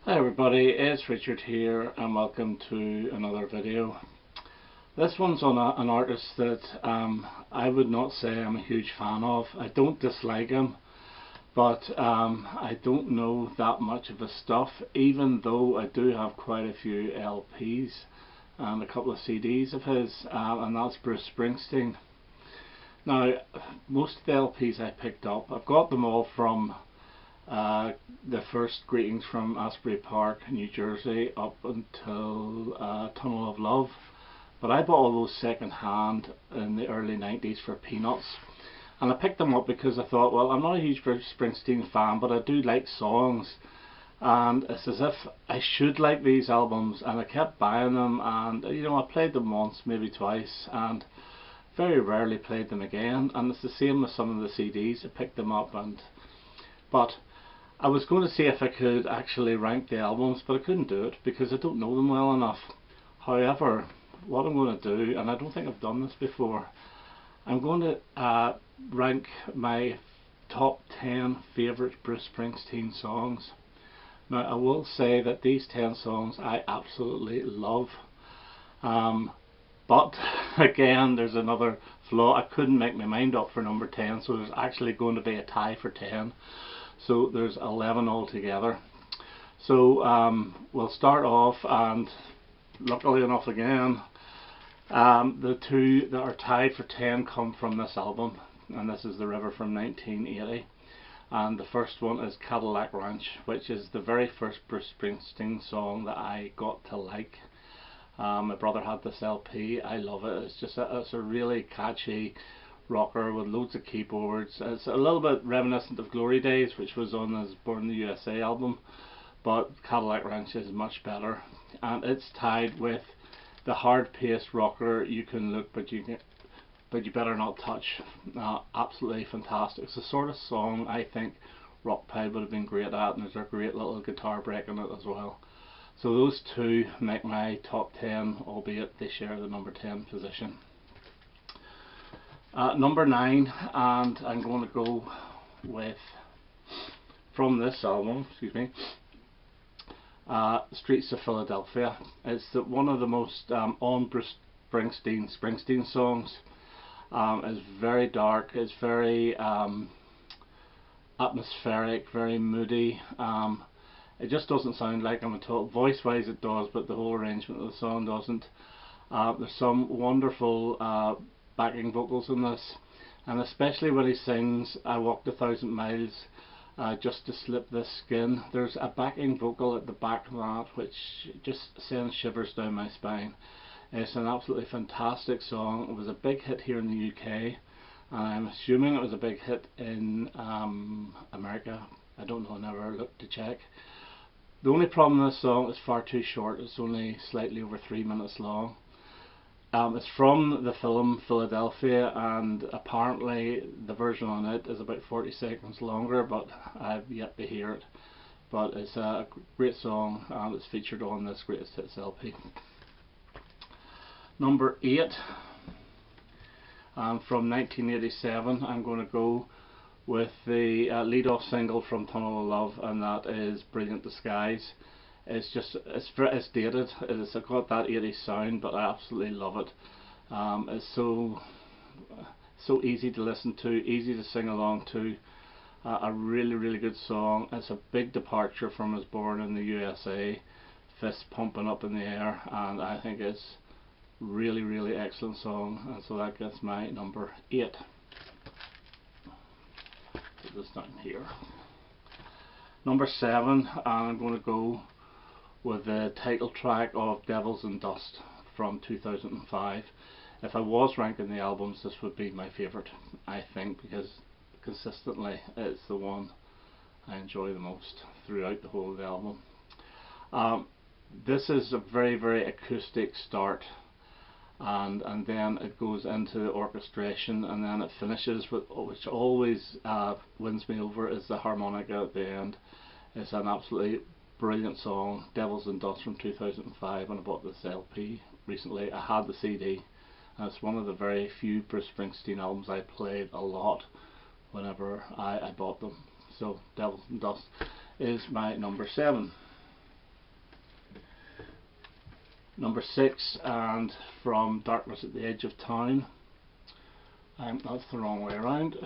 Hi everybody, it's Richard here and welcome to another video. This one's on an artist that I would not say I'm a huge fan of. I don't dislike him, but I don't know that much of his stuff, even though I do have quite a few LPs and a couple of CDs of his, and that's Bruce Springsteen. Now, most of the LPs I picked up, I've got them all from the first Greetings from Asbury Park, New Jersey, up until Tunnel of Love. But I bought all those second hand in the early 90s for peanuts. And I picked them up because I thought, well, I'm not a huge Bruce Springsteen fan, but I do like songs. And it's as if I should like these albums, and I kept buying them, and I played them once, maybe twice, and very rarely played them again. And it's the same with some of the CDs. I picked them up, but I was going to see if I could actually rank the albums, but I couldn't do it because I don't know them well enough. However, what I'm going to do, and I don't think I've done this before, I'm going to rank my top 10 favourite Bruce Springsteen songs. Now, I will say that these 10 songs I absolutely love, but again, there's another flaw. I couldn't make my mind up for number 10, so there's actually going to be a tie for 10. So there's 11 altogether. So we'll start off, and luckily enough again, the two that are tied for 10 come from this album, and this is The River from 1980. And the first one is Cadillac Ranch, which is the very first Bruce Springsteen song that I got to like. My brother had this LP. I love it. It's a really catchy rocker with loads of keyboards. It's a little bit reminiscent of Glory Days, which was on his Born in the USA album, but Cadillac Ranch is much better, and it's tied with the hard-paced rocker You Can Look But You Better Not Touch. Absolutely fantastic. It's the sort of song I think Rockpile would have been great at, and there's a great little guitar break in it as well. So those two make my top 10, albeit they share the number 10 position. Number 9, and I'm going to go with, from this album, Streets of Philadelphia. It's one of the most on Bruce Springsteen songs. It's very dark, it's very atmospheric, very moody. It just doesn't sound like him at all. Voice wise it does, but the whole arrangement of the song doesn't. There's some wonderful backing vocals in this, and especially when he sings I Walked 1,000 Miles Just to Slip This Skin. There's a backing vocal at the back of that which just sends shivers down my spine. It's an absolutely fantastic song. It was a big hit here in the UK, and I'm assuming it was a big hit in America. I don't know, I never looked to check. The only problem with this song is far too short. It's only slightly over 3 minutes long. It's from the film Philadelphia, and apparently the version on it is about 40 seconds longer, but I've yet to hear it. But it's a great song, and it's featured on this Greatest Hits LP. Number 8, from 1987, I'm going to go with the lead-off single from Tunnel of Love, and that is Brilliant Disguise. It's dated. It's got that 80s sound, but I absolutely love it. It's so easy to listen to, easy to sing along to. A really good song. It's a big departure from his Born in the USA, fist pumping up in the air, and I think it's really excellent song, and so that gets my number 8. Put this down here. Number 7, and I'm going to go with the title track of Devils and Dust from 2005. If I was ranking the albums, this would be my favourite, I think, because consistently it's the one I enjoy the most throughout the whole of the album. This is a very acoustic start, and then it goes into the orchestration, and then it finishes with, which always wins me over, is the harmonica at the end. It's an absolutely brilliant song, Devils and Dust from 2005, and I bought this LP recently. I had the CD, and it's one of the very few Bruce Springsteen albums I played a lot whenever I bought them. So Devils and Dust is my number 7. Number 6, and from Darkness at the Edge of Town, that's the wrong way around,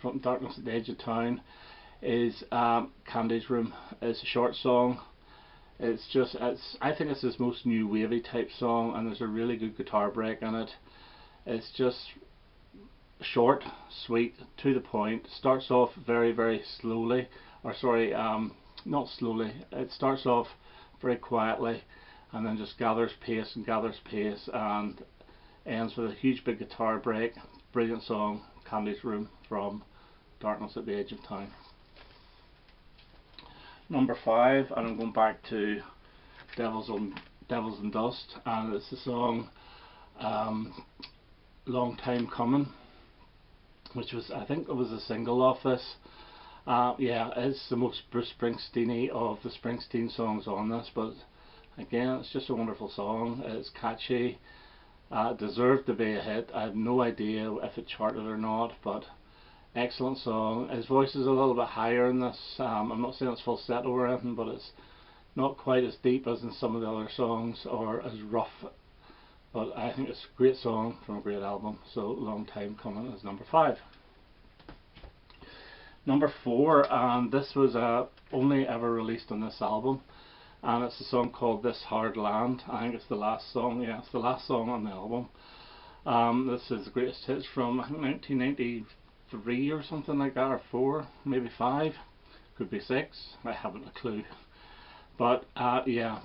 from Darkness at the Edge of Town, is Candy's Room. It's a short song. I think it's his most new wavy type song, and there's a really good guitar break in it. It's just short, sweet, to the point. Starts off very, very slowly, or sorry, not slowly. It starts off very quietly, and then just gathers pace and ends with a huge big guitar break. Brilliant song, Candy's Room from Darkness at the Edge of Town. Number 5, and I'm going back to Devils and Dust, and it's the song Long Time Coming, which was, I think it was a single off this. Yeah, it's the most Bruce Springsteen-y of the Springsteen songs on this, but again, it's just a wonderful song. It's catchy. It deserved to be a hit. I have no idea if it charted or not, but excellent song. His voice is a little bit higher in this. I'm not saying it's falsetto or anything, but it's not quite as deep as in some of the other songs, or as rough. But I think it's a great song from a great album. So Long Time Coming is number 5. Number 4, and this was only ever released on this album, and it's a song called This Hard Land. I think it's the last song. Yeah, it's the last song on the album. This is the greatest hits from, I think, 1993 or something like that, or 4, maybe 5, could be 6. I haven't a clue. But yeah,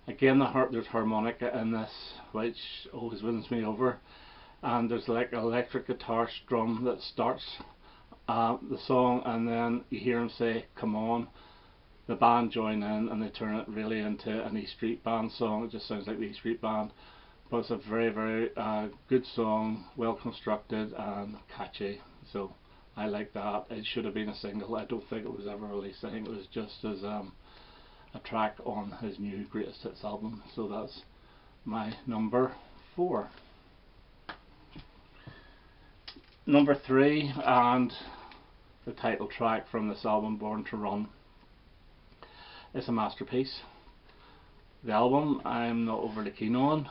again, there's harmonica in this, which always wins me over, and there's like an electric guitar strum that starts the song, and then you hear him say "come on." The band join in and they turn it really into an E Street Band song. It just sounds like the E Street Band, but it's a very, very good song, well constructed and catchy. So I like that. It should have been a single. I don't think it was ever released. I think it was just as a track on his new Greatest Hits album. So that's my number 4. Number 3, and the title track from this album, Born to Run. It's a masterpiece. The album I'm not overly keen on,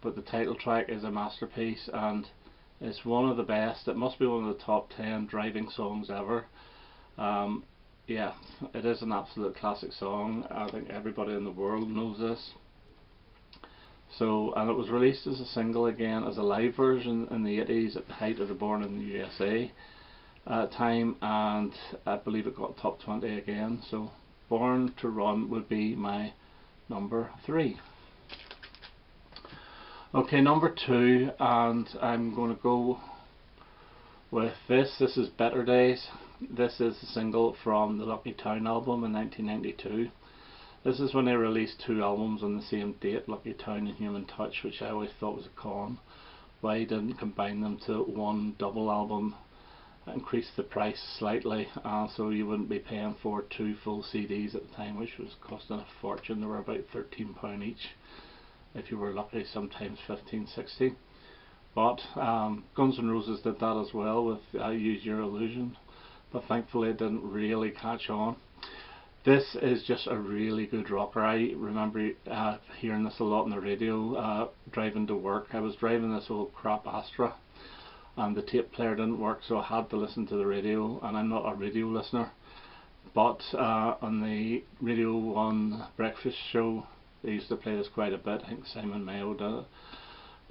but the title track is a masterpiece, and it's one of the best. It must be one of the top 10 driving songs ever. Yeah, it is an absolute classic song. I think everybody in the world knows this. So, and it was released as a single again, as a live version in the 80s at the height of the Born in the USA time, and I believe it got top 20 again. So Born to Run would be my number 3. Okay, number 2, and I'm going to go with this. This is Better Days. This is the single from the Lucky Town album in 1992. This is when they released 2 albums on the same date, Lucky Town and Human Touch, which I always thought was a con. Why he didn't combine them to one double album, increase the price slightly, so you wouldn't be paying for 2 full CDs at the time, which was costing a fortune. They were about £13 each, if you were lucky, sometimes 15, 16. But Guns N' Roses did that as well with Use Your Illusion, but thankfully it didn't really catch on. This is just a really good rocker. I remember hearing this a lot on the radio driving to work. I was driving this old crap Astra, and the tape player didn't work, so I had to listen to the radio, and I'm not a radio listener, but on the Radio 1 breakfast show they used to play this quite a bit. I think Simon Mayo did it.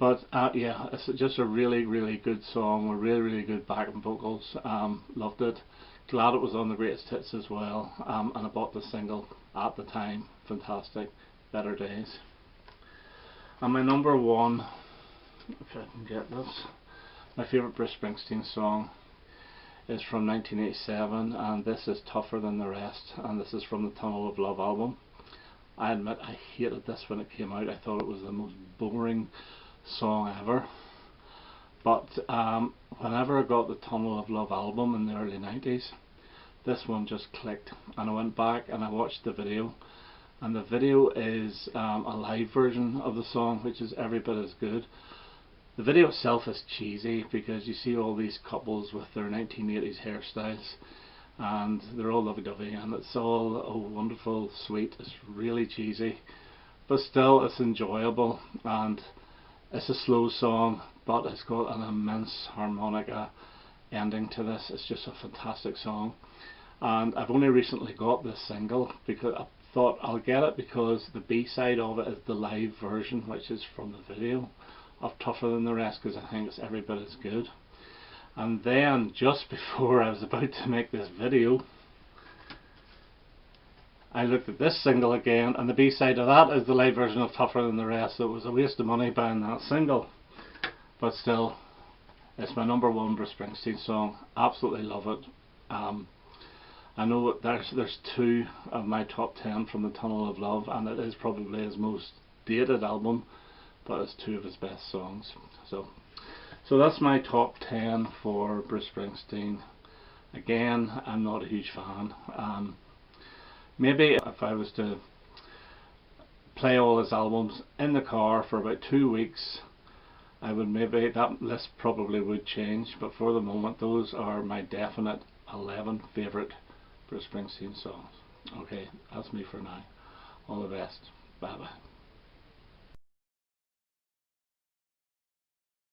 But yeah, it's just a really, really good song with really, really good backing vocals. Loved it. Glad it was on the Greatest Hits as well, and I bought the single at the time. Fantastic. Better Days. And my number 1, if I can get this, my favourite Bruce Springsteen song is from 1987, and this is Tougher Than the Rest, and this is from the Tunnel of Love album. I admit I hated this when it came out. I thought it was the most boring song ever. But whenever I got the Tunnel of Love album in the early 90s, this one just clicked, and I went back and I watched the video, and the video is a live version of the song, which is every bit as good. The video itself is cheesy because you see all these couples with their 1980s hairstyles, and they're all lovey-dovey, and it's all wonderful, sweet. It's really cheesy, but still it's enjoyable, and it's a slow song, but it's got an immense harmonica ending to this. It's just a fantastic song, and I've only recently got this single because I thought I'll get it because the B-side of it is the live version, which is from the video of Tougher Than the Rest, because I think it's every bit as good. And then just before I was about to make this video, I looked at this single again, and the B-side of that is the live version of Tougher Than the Rest, so it was a waste of money buying that single. But still, it's my number one Bruce Springsteen song. Absolutely love it. I know there's two of my top 10 from the Tunnel of Love, and it is probably his most dated album, but it's two of his best songs. So that's my top 10 for Bruce Springsteen. Again, I'm not a huge fan. Maybe if I was to play all his albums in the car for about 2 weeks, maybe that list probably would change, but for the moment those are my definite 11 favourite Bruce Springsteen songs. Okay, that's me for now. All the best. Bye bye.